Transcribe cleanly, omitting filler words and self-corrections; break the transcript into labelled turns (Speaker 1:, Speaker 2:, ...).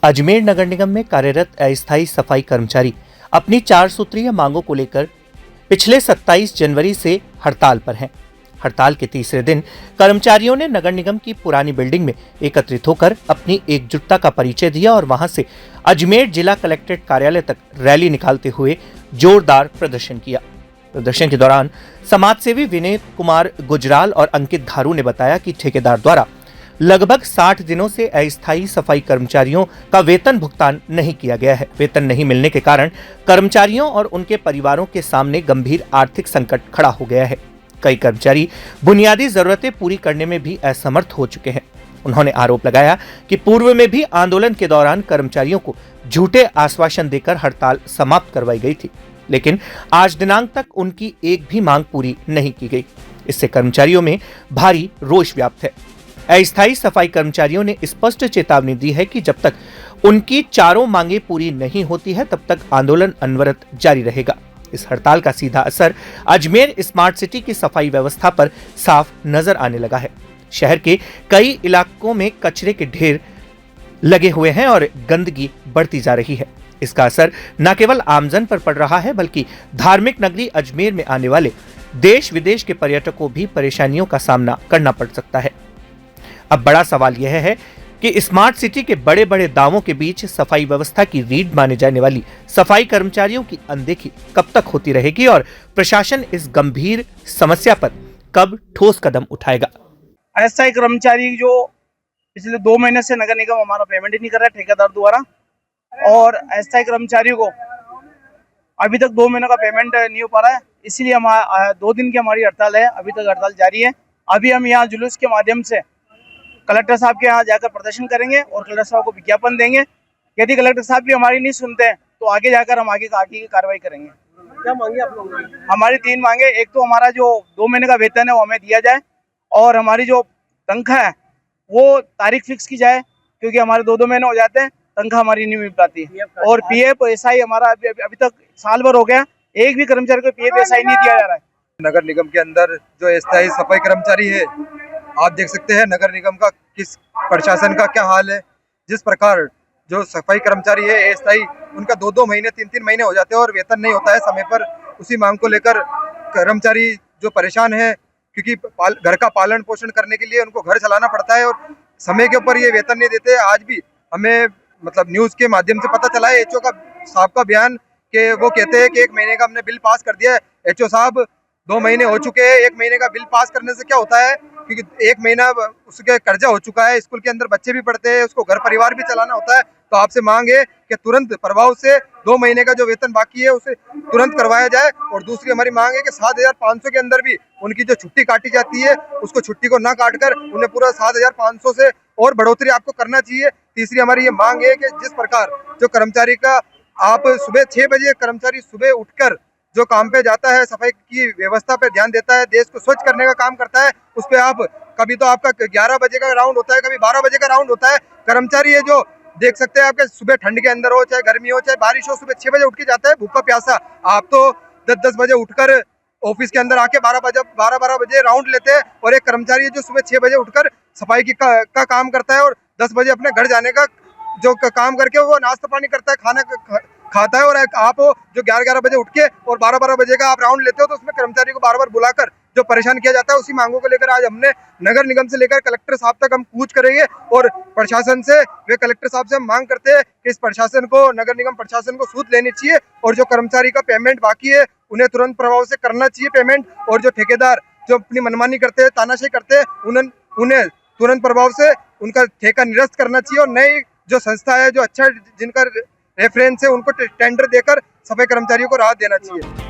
Speaker 1: अजमेर नगर निगम में कार्यरत अस्थायी सफाई कर्मचारी अपनी 4 सूत्रीय मांगों को लेकर पिछले 27 जनवरी से हड़ताल पर हैं। हड़ताल के तीसरे दिन कर्मचारियों ने नगर निगम की पुरानी बिल्डिंग में एकत्रित होकर अपनी एकजुटता का परिचय दिया और वहां से अजमेर जिला कलेक्ट्रेट कार्यालय तक रैली निकालते हुए जोरदार प्रदर्शन किया। प्रदर्शन के दौरान समाजसेवी विनय कुमार गुजराल और अंकित धारू ने बताया कि ठेकेदार द्वारा लगभग 60 दिनों से अस्थायी सफाई कर्मचारियों का वेतन भुगतान नहीं किया गया है। वेतन नहीं मिलने के कारण कर्मचारियों और उनके परिवारों के सामने गंभीर आर्थिक संकट खड़ा हो गया है। कई कर्मचारी बुनियादी जरूरतें पूरी करने में भी असमर्थ हो चुके हैं। उन्होंने आरोप लगाया कि पूर्व में भी आंदोलन के दौरान कर्मचारियों को झूठे आश्वासन देकर हड़ताल समाप्त करवाई गई थी, लेकिन आज दिनांक तक उनकी एक भी मांग पूरी नहीं की गई। इससे कर्मचारियों में भारी रोष व्याप्त है। अस्थायी सफाई कर्मचारियों ने स्पष्ट चेतावनी दी है कि जब तक उनकी चारों मांगे पूरी नहीं होती है तब तक आंदोलन अनवरत जारी रहेगा। इस हड़ताल का सीधा असर अजमेर स्मार्ट सिटी की सफाई व्यवस्था पर साफ नजर आने लगा है। शहर के कई इलाकों में कचरे के ढेर लगे हुए हैं और गंदगी बढ़ती जा रही है। इसका असर न केवल आमजन पर पड़ रहा है बल्कि धार्मिक नगरी अजमेर में आने वाले देश विदेश के पर्यटकों भी परेशानियों का सामना करना पड़ सकता है। अब बड़ा सवाल यह है कि स्मार्ट सिटी के बड़े बड़े दावों के बीच सफाई व्यवस्था की रीढ़ माने जाने वाली सफाई कर्मचारियों की अनदेखी कब तक होती रहेगी और प्रशासन इस गंभीर समस्या पर कब ठोस कदम उठाएगा।
Speaker 2: अस्थायी कर्मचारी जो पिछले 2 महीने से नगर निगम हमारा पेमेंट ही नहीं कर रहा है ठेकेदार द्वारा, और अस्थायी कर्मचारियों को अभी तक 2 महीने का पेमेंट नहीं हो पा रहा है। इसीलिए हम 2 दिन की हमारी हड़ताल है। अभी तक हड़ताल जारी है। अभी हम यहाँ जुलूस के माध्यम से कलेक्टर साहब के यहाँ जाकर प्रदर्शन करेंगे और कलेक्टर साहब को विज्ञापन देंगे। यदि कलेक्टर साहब भी हमारी नहीं सुनते हैं तो आगे जाकर हम आगे की कार्रवाई करेंगे।
Speaker 3: क्या मांगे आप लोगों की?
Speaker 2: हमारी 3 मांगे, एक तो हमारा जो 2 महीने का वेतन है वो हमें दिया जाए, और हमारी जो तनख्वाह है वो तारीख फिक्स की जाए, क्योंकि हमारे 2-2 महीने हो जाते हैं, तनख्वाह हमारी नहीं मिल पाती। और पीएफ एसआई हमारा अभी तक साल भर हो गया, एक भी कर्मचारी को पीएफ एसआई नहीं दिया जा रहा है।
Speaker 4: नगर निगम के अंदर जो अस्थायी सफाई कर्मचारी है, आप देख सकते हैं नगर निगम का किस प्रशासन का क्या हाल है। जिस प्रकार जो सफाई कर्मचारी है अस्थायी, उनका 2-2 महीने 3-3 महीने हो जाते हैं और वेतन नहीं होता है समय पर। उसी मांग को लेकर कर्मचारी जो परेशान है, क्योंकि घर का पालन पोषण करने के लिए उनको घर चलाना पड़ता है और समय के ऊपर ये वेतन नहीं देते। आज भी हमें न्यूज के माध्यम से पता चला है एचओ साहब का बयान कि वो कहते हैं कि 1 महीने का हमने बिल पास कर दिया है। एचओ साहब 2 महीने हो चुके हैं, 1 महीने का बिल पास करने से क्या होता है, क्योंकि 1 महीना उसके कर्जा हो चुका है, स्कूल के अंदर बच्चे भी पढ़ते हैं, उसको घर परिवार भी चलाना होता है। तो आपसे मांग है कि तुरंत प्रभाव से 2 महीने का जो वेतन बाकी है उसे तुरंत करवाया जाए। और दूसरी हमारी मांग है कि 7,500 के अंदर भी उनकी जो छुट्टी काटी जाती है उसको छुट्टी को ना काटकर उन्हें पूरा 7,500 से और बढ़ोतरी आपको करना चाहिए। तीसरी हमारी ये मांग है कि जिस प्रकार जो कर्मचारी का आप सुबह 6 बजे कर्मचारी सुबह उठकर जो काम पे जाता है, सफाई की व्यवस्था पे ध्यान देता है, देश को स्वच्छ करने का काम करता है, उस पे आप कभी तो आपका 11 बजे का राउंड होता है, कभी 12 बजे का राउंड होता है। कर्मचारी है जो देख सकते हैं आपके सुबह ठंड के अंदर हो, चाहे गर्मी हो, चाहे बारिश हो, सुबह 6 बजे उठ के जाता है भूखा प्यासा। आप तो 10-10 बजे उठकर ऑफिस के अंदर आके 12 बजे राउंड लेते हैं, और एक कर्मचारी है जो सुबह 6 बजे उठकर सफाई का काम करता है और 10 बजे अपने घर जाने का जो काम करके वो नाश्ता पानी करता है, खाना खाता है। और आप जो 11-11 बजे उठ के और 12-12 बजे का आप राउंड लेते हो, तो उसमें कर्मचारी को बार-बार बुलाकर जो परेशान किया जाता है। उसी मांगों को लेकर आज हमने नगर निगम से लेकर कलेक्टर साहब तक हम कूच करेंगे, और प्रशासन से, वे कलेक्टर साहब से हम मांग करते हैं कि इस प्रशासन को, नगर निगम प्रशासन को सूद लेनी चाहिए, और जो कर्मचारी का पेमेंट बाकी है उन्हें तुरंत प्रभाव से करना चाहिए पेमेंट। और जो ठेकेदार जो अपनी मनमानी करते हैं, तानाशाही करते हैं, उन्हें तुरंत प्रभाव से उनका ठेका निरस्त करना चाहिए, और नई जो संस्था है जो अच्छा जिनका रेफरेंस है उनको टेंडर देकर सफाई कर्मचारियों को राहत देना चाहिए।